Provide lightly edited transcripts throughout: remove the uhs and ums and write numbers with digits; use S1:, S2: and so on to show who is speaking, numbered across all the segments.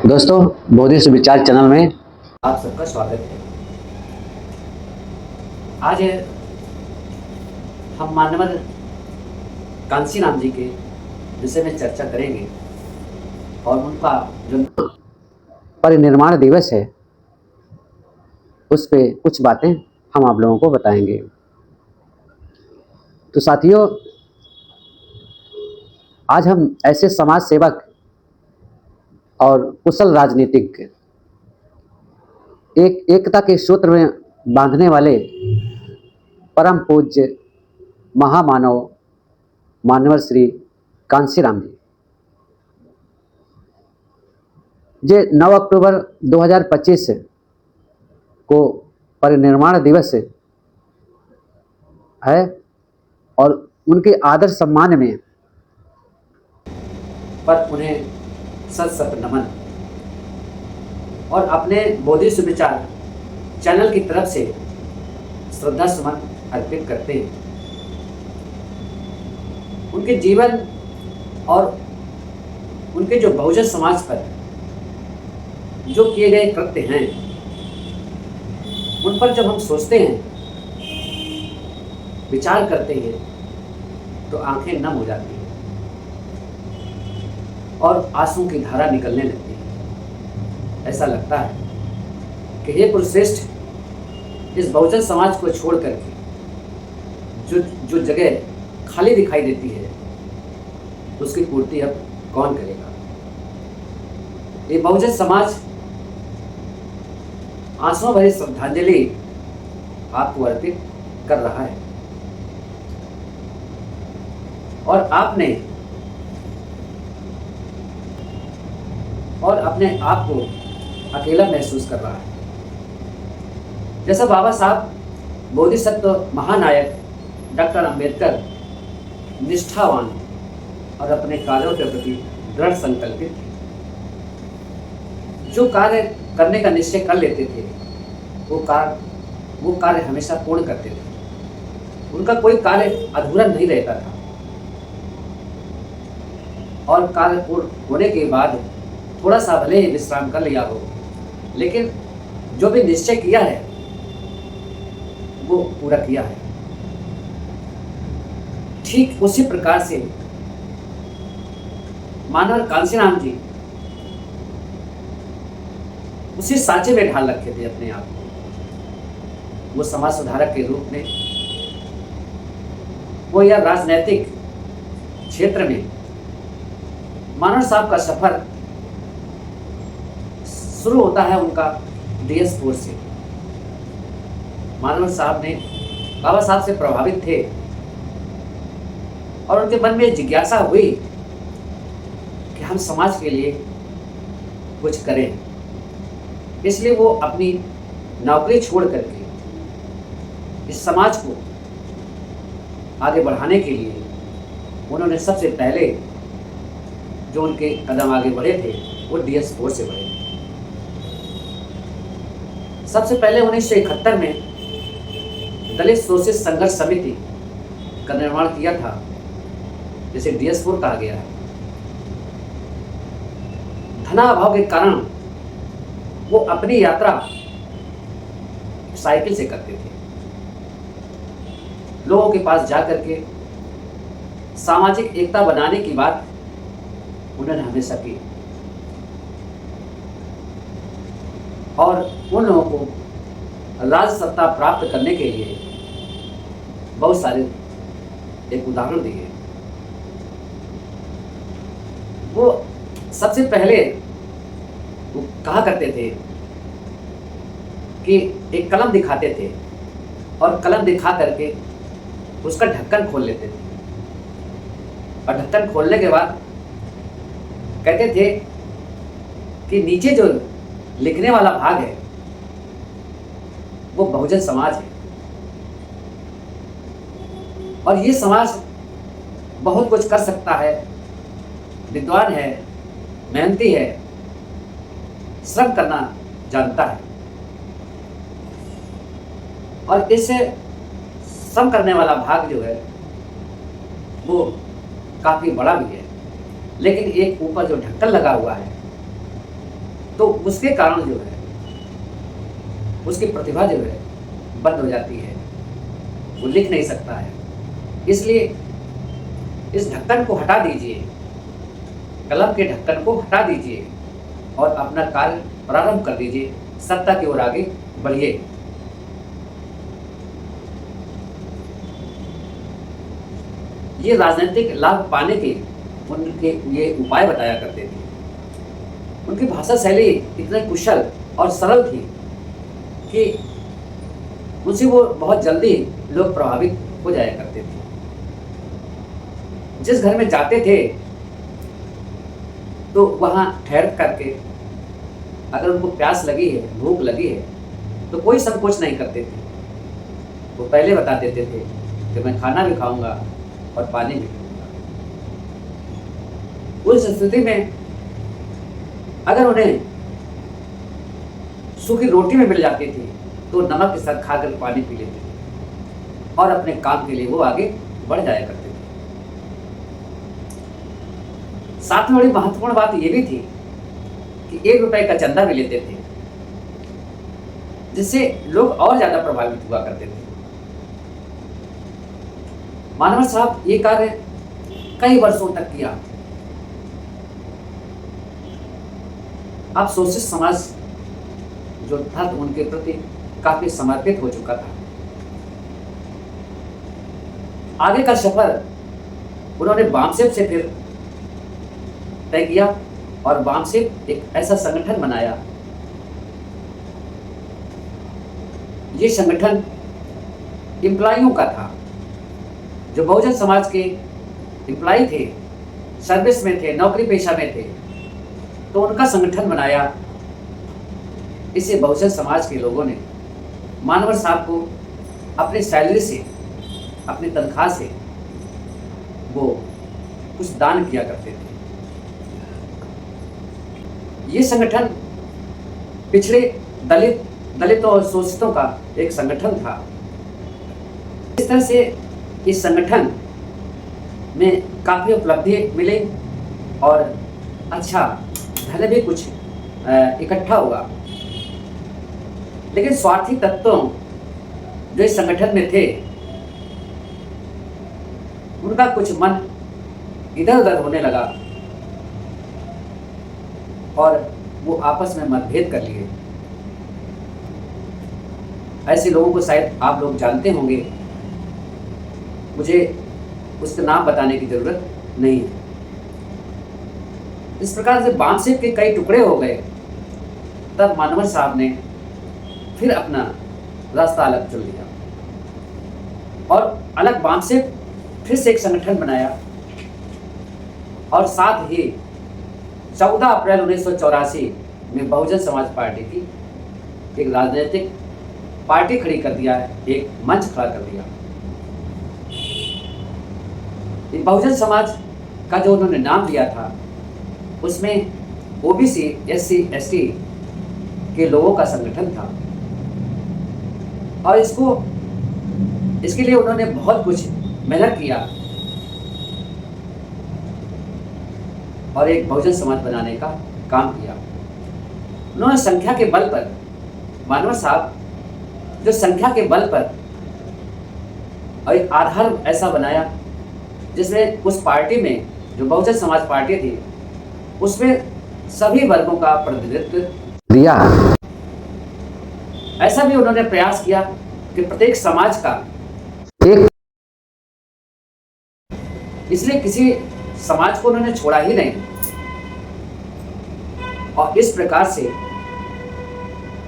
S1: दोस्तों, बोधिसत्व विचार चैनल में
S2: आप सबका स्वागत है। आज हम मानवर कांसीराम जी के विषय में चर्चा करेंगे और उनका जो
S1: परिनिर्वाण दिवस है उस पे कुछ बातें हम आप लोगों को बताएंगे। तो साथियों, आज हम ऐसे समाज सेवक और कुशल राजनीतिज्ञ, एकता के सूत्र में बांधने वाले परम पूज्य महामानव मानवर श्री कांसीराम जी, जे 9 अक्टूबर 2025 को परिनिर्वाण दिवस है और उनके आदर सम्मान में
S2: पर उन्हें सत सत नमन और अपने बोधिसत्व विचार चैनल की तरफ से श्रद्धा सुमन अर्पित करते हैं। उनके जीवन और उनके जो बहुजन समाज पर जो किए गए कृत्य हैं उन पर जब हम सोचते हैं, विचार करते हैं तो आंखें नम हो जाती हैं और आंसू की धारा निकलने लगती है। ऐसा लगता है कि हे पुरुषश्रेष्ठ, इस बहुजन समाज को छोड़ करके जो जगह खाली दिखाई देती है उसकी पूर्ति अब कौन करेगा। ये बहुजन समाज आंसुओं भरी श्रद्धांजलि आपको अर्पित कर रहा है और आपने अपने आप को अकेला महसूस कर रहा है। जैसा बाबा साहब बोधिसत्व महानायक डॉक्टर अंबेडकर निष्ठावान और अपने कार्यों के प्रति दृढ़ संकल्पित थे। जो कार्य करने का निश्चय कर लेते थे वो कार्य हमेशा पूर्ण करते थे। उनका कोई कार्य अधूरा नहीं रहता था और कार्य पूर्ण होने के बाद थोड़ा सा भले ही विश्राम कर लिया हो, लेकिन जो भी निश्चय किया है वो पूरा किया है। ठीक उसी प्रकार से मानव कांसीराम जी उसी सांचे में ढाल रखे थे अपने आप को। वो समाज सुधारक के रूप में, वो या राजनैतिक क्षेत्र में मानव साहब का सफर शुरू होता है उनका DS4 से। मानव साहब ने बाबा साहब से प्रभावित थे और उनके मन में जिज्ञासा हुई कि हम समाज के लिए कुछ करें। इसलिए वो अपनी नौकरी छोड़ करके इस समाज को आगे बढ़ाने के लिए उन्होंने सबसे पहले जो उनके कदम आगे बढ़े थे वो DS4 से बढ़े। सबसे पहले 1971 में दलित शोषित संघर्ष समिति का निर्माण किया था, जिसे DS4 कहा गया है। धनाभाव के कारण वो अपनी यात्रा साइकिल से करते थे। लोगों के पास जाकर के सामाजिक एकता बनाने की बात उन्होंने हमेशा की और उन लोगों को राज सत्ता प्राप्त करने के लिए बहुत सारे एक उदाहरण दिए। वो सबसे पहले वो कहा करते थे कि एक कलम दिखाते थे और कलम दिखा करके उसका ढक्कन खोल लेते थे और ढक्कन खोलने के बाद कहते थे कि नीचे जो लिखने वाला भाग है वो बहुजन समाज है और ये समाज बहुत कुछ कर सकता है, विद्वान है, मेहनती है, श्रम करना जानता है और इससे श्रम करने वाला भाग जो है वो काफी बड़ा भी है। लेकिन एक ऊपर जो ढक्कन लगा हुआ है तो उसके कारण जो है उसकी प्रतिभा जो है बंद हो जाती है, वो लिख नहीं सकता है। इसलिए इस ढक्कन को हटा दीजिए, कलम के ढक्कन को हटा दीजिए और अपना कार्य प्रारंभ कर दीजिए, सत्ता की ओर आगे बढ़िए। ये राजनीतिक लाभ पाने के उनके ये उपाय बताया करते थे। उनकी भाषा शैली इतने कुशल और सरल थी कि उनसे वो बहुत जल्दी लोग प्रभावित हो जाया करते थे। जिस घर में जाते थे तो वहाँ ठहर करके अगर उनको प्यास लगी है, भूख लगी है, तो कोई संकोच नहीं करते थे। वो पहले बता देते थे कि मैं खाना भी खाऊंगा और पानी भी पीऊंगा। उस स्थिति में अगर उन्हें सूखी रोटी में मिल जाती थी तो नमक के साथ खाकर पानी पी लेते थे और अपने काम के लिए वो आगे बढ़ जाया करते थे। साथ में बड़ी महत्वपूर्ण बात यह भी थी कि 1 रुपए का चंदा भी लेते थे, जिससे लोग और ज्यादा प्रभावित हुआ करते थे। मानवर साहब ये कार्य कई वर्षों तक किया। अब सोशलिस्ट समाज जो था तो उनके प्रति काफी समर्पित हो चुका था। आगे का सफर उन्होंने बामसेब से फिर तय किया और बामसेब एक ऐसा संगठन बनाया। ये संगठन एम्प्लॉइयों का था, जो बहुजन समाज के एम्प्लॉय थे, सर्विस में थे, नौकरी पेशा में थे, तो उनका संगठन बनाया। इसे बहुजन समाज के लोगों ने मानवर साहब को अपने सैलरी से, अपनी तनख्वाह से वो कुछ दान किया करते थे। ये संगठन पिछड़े दलितों और शोषितों का एक संगठन था। इस तरह से इस संगठन में काफ़ी उपलब्धि मिली और अच्छा धन भी कुछ इकट्ठा हुआ। लेकिन स्वार्थी तत्वों जो इस संगठन में थे, उनका कुछ मन इधर उधर होने लगा और वो आपस में मतभेद कर लिए। ऐसे लोगों को शायद आप लोग जानते होंगे, मुझे उसका नाम बताने की जरूरत नहीं है। इस प्रकार से बामसेब के कई टुकड़े हो गए। तब मानवर साहब ने फिर अपना रास्ता अलग चुन लिया और अलग बामसेब फिर से एक संगठन बनाया और साथ ही 14 अप्रैल 1984 में बहुजन समाज पार्टी की एक राजनीतिक पार्टी खड़ी कर दिया है, एक मंच खड़ा कर दिया। ये बहुजन समाज का जो उन्होंने नाम दिया था, उसमें ओबीसी, एससी, एसटी के लोगों का संगठन था और इसके लिए उन्होंने बहुत कुछ मेहनत किया और एक बहुजन समाज बनाने का काम किया। उन्होंने संख्या के बल पर, मानवर साहब जो संख्या के बल पर और एक आधार ऐसा बनाया जिसमें उस पार्टी में जो बहुजन समाज पार्टी थी, उसमें सभी वर्गों का प्रतिनिधित्व दिया। ऐसा भी उन्होंने प्रयास किया कि प्रत्येक समाज का एक, इसलिए किसी समाज को उन्होंने छोड़ा ही नहीं और इस प्रकार से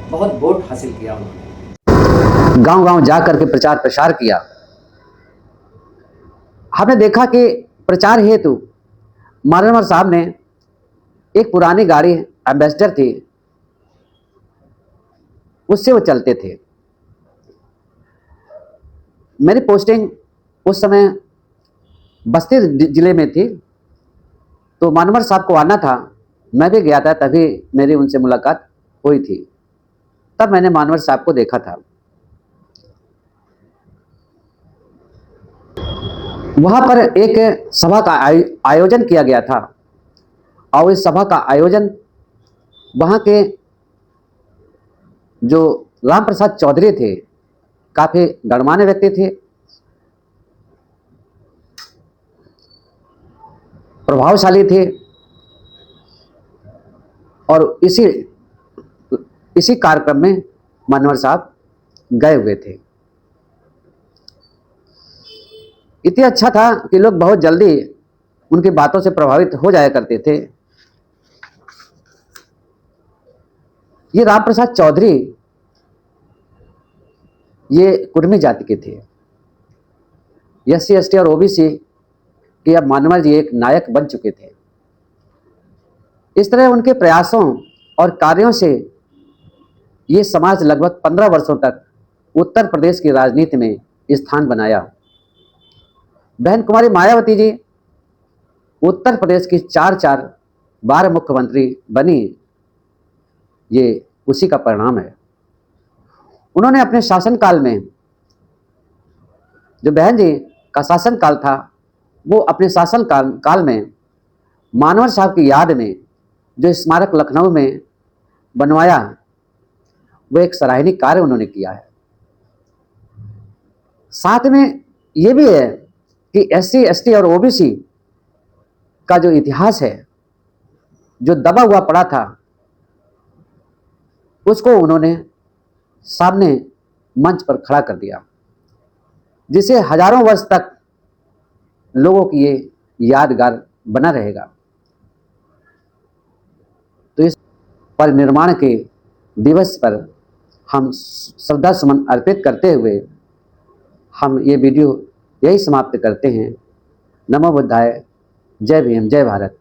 S2: बहुत वोट हासिल किया। उन्होंने
S1: गांव-गांव जा करके प्रचार प्रसार किया। हमने देखा कि प्रचार हेतु मानवर साहब ने एक पुरानी गाड़ी एम्बेसडर थी, उससे वो चलते थे। मेरी पोस्टिंग उस समय बस्ती जिले में थी, तो मानवर साहब को आना था, मैं भी गया था, तभी मेरी उनसे मुलाकात हुई थी। तब मैंने मानवर साहब को देखा था। वहाँ पर एक सभा का आयोजन किया गया था और इस सभा का आयोजन वहाँ के जो राम प्रसाद चौधरी थे, काफ़ी गणमान्य व्यक्ति थे, प्रभावशाली थे, और इसी कार्यक्रम में मानवर साहब गए हुए थे। इतना अच्छा था कि लोग बहुत जल्दी उनकी बातों से प्रभावित हो जाया करते थे। ये राम प्रसाद चौधरी ये कुर्मी जाति के थे। SC ST और OBC के अब मानवर जी एक नायक बन चुके थे। इस तरह उनके प्रयासों और कार्यों से ये समाज लगभग 15 वर्षों तक उत्तर प्रदेश की राजनीति में स्थान बनाया। बहन कुमारी मायावती जी उत्तर प्रदेश की 4 बार मुख्यमंत्री बनी, ये उसी का परिणाम है। उन्होंने अपने शासनकाल में, जो बहन जी का शासनकाल था, वो अपने शासन काल में मानवर साहब की याद में जो स्मारक लखनऊ में बनवाया, वो एक सराहनीय कार्य उन्होंने किया है। साथ में ये भी है कि SC ST और OBC का जो इतिहास है, जो दबा हुआ पड़ा था, उसको उन्होंने सामने मंच पर खड़ा कर दिया, जिसे हजारों वर्ष तक लोगों की ये यादगार बना रहेगा। तो इस परिनिर्माण के दिवस पर हम श्रद्धा सुमन अर्पित करते हुए हम ये वीडियो यही समाप्त करते हैं। नमो बुद्धाय। जय भीम, जय भारत।